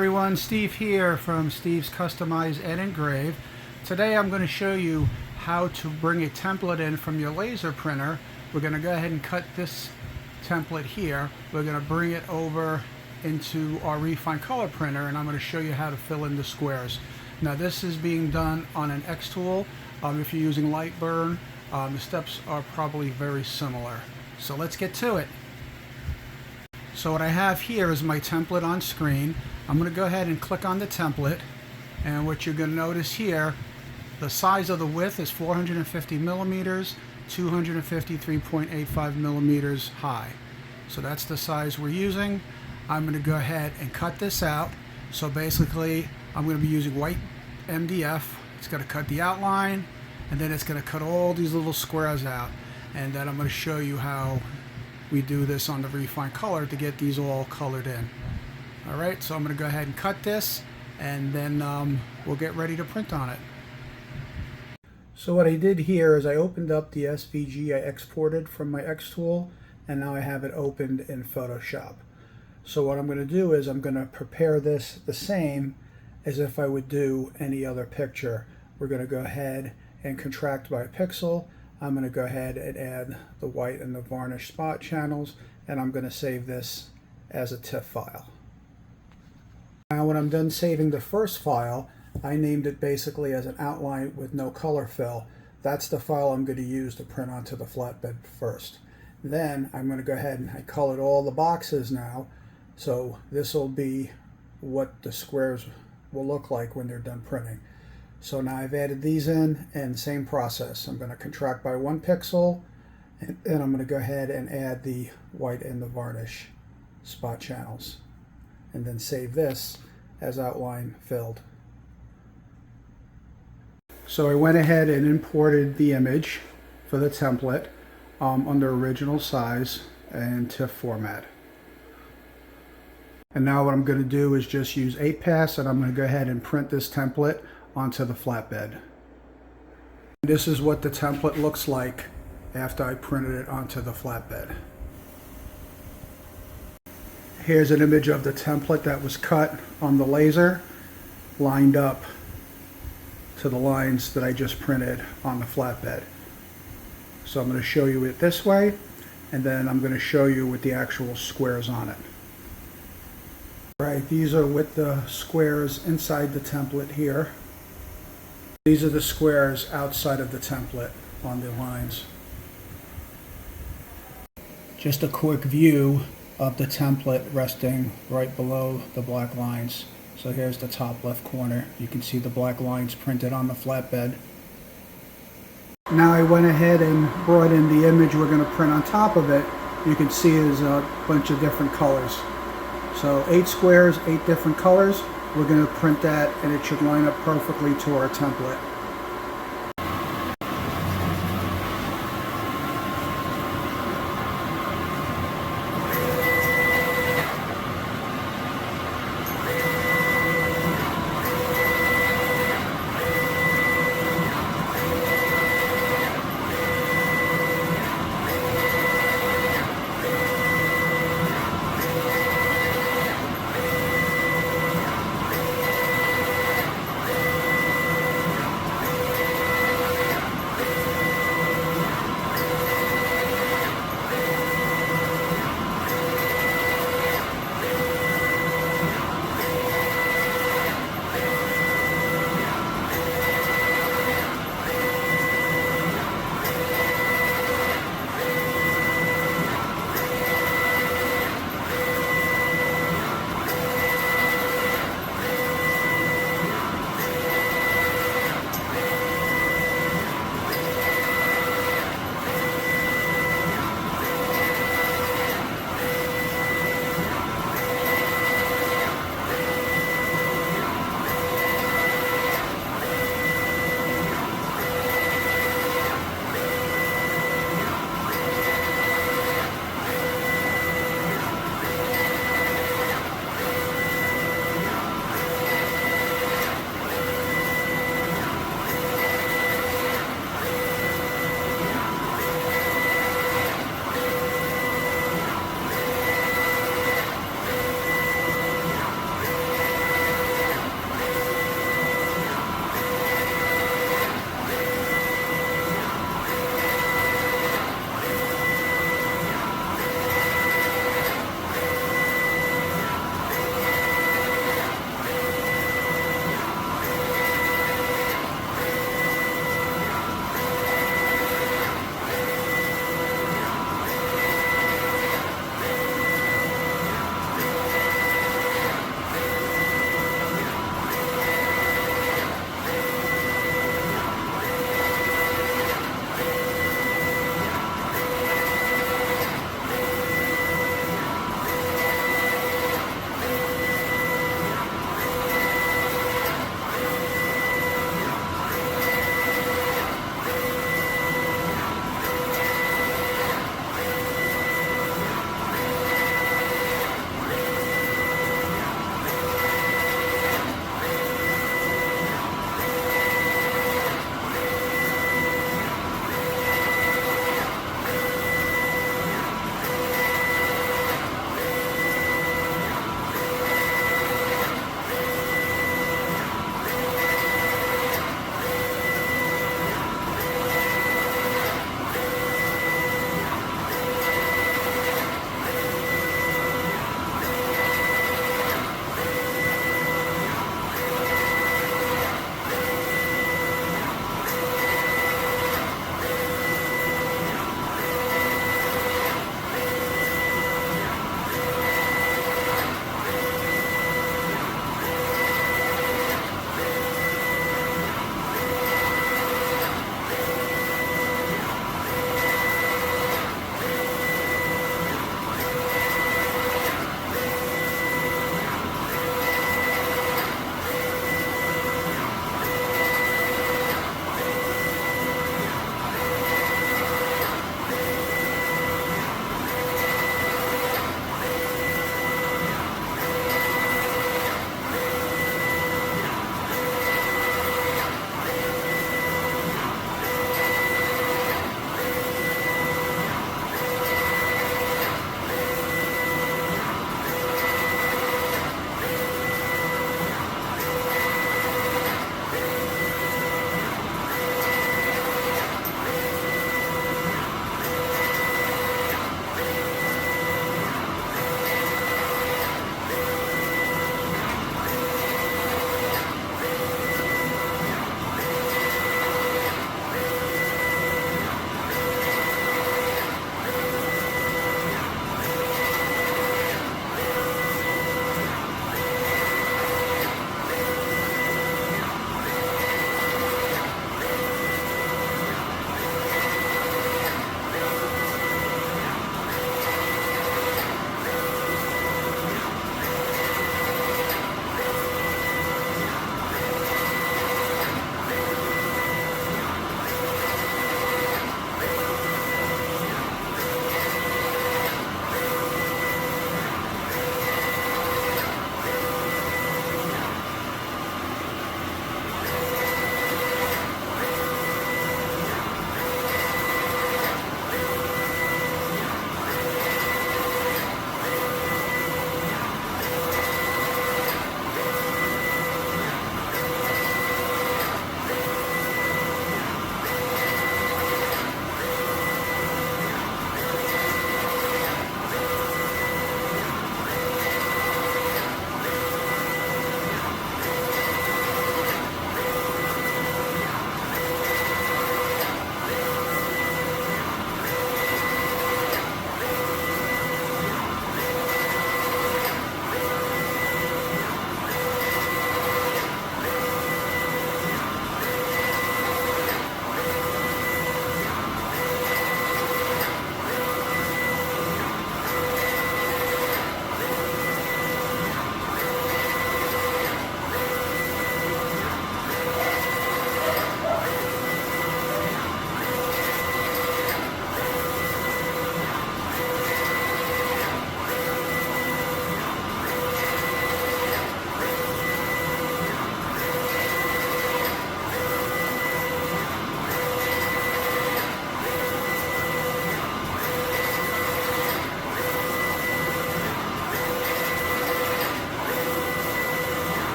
everyone, Steve here from Steve's Customize and Engrave. Today I'm going to show you how to bring a template in from your laser printer. We're going to go ahead and cut this template here. We're going to bring it over into our Refinecolor printer, and I'm going to show you how to fill in the squares. Now this is being done on an XTool. If you're using Lightburn, the steps are probably very similar. So let's get to it. So what I have here is my template on screen. I'm going to go ahead and click on the template, and what you're going to notice here, the size of the width is 450 millimeters, 253.85 millimeters high. So that's the size we're using. I'm going to go ahead and cut this out. So basically I'm going to be using white MDF. It's going to cut the outline, and then it's going to cut all these little squares out, and then I'm going to show you how we do this on the Refinecolor to get these all colored in. Alright, so I'm going to go ahead and cut this, and then we'll get ready to print on it. So what I did here is I opened up the SVG I exported from my XTool, and now I have it opened in Photoshop. So what I'm going to do is I'm going to prepare this the same as if I would do any other picture. We're going to go ahead and contract by pixel. I'm going to go ahead and add the white and the varnish spot channels, and I'm going to save this as a TIFF file. Now when I'm done saving the first file, I named it basically as an outline with no color fill. That's the file I'm going to use to print onto the flatbed first. Then I'm going to go ahead and I colored all the boxes now, so this will be what the squares will look like when they're done printing. So now I've added these in, and same process. I'm going to contract by 1 pixel, and I'm going to go ahead and add the white and the varnish spot channels, and then save this as outline filled. So I went ahead and imported the image for the template under original size and TIFF format. And now what I'm going to do is just use 8-pass, and I'm going to go ahead and print this template onto the flatbed. This is what the template looks like after I printed it onto the flatbed. Here's an image of the template that was cut on the laser, lined up to the lines that I just printed on the flatbed. So I'm going to show you it this way, and then I'm going to show you with the actual squares on it. Right, these are with the squares inside the template here. These are the squares outside of the template on the lines. Just a quick view of the template resting right below the black lines. So here's the top left corner. You can see the black lines printed on the flatbed. Now I went ahead and brought in the image we're going to print on top of it. You can see there's a bunch of different colors. So 8 squares, 8 different colors. We're going to print that, and it should line up perfectly to our template.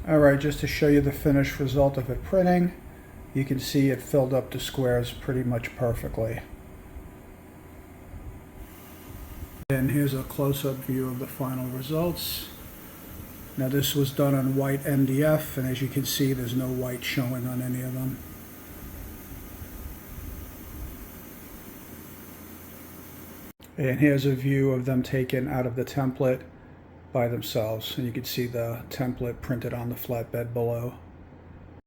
Alright, just to show you the finished result of it printing, you can see it filled up the squares pretty much perfectly. And here's a close-up view of the final results. Now this was done on white MDF, and as you can see, there's no white showing on any of them. And here's a view of them taken out of the template by themselves, and you can see the template printed on the flatbed below.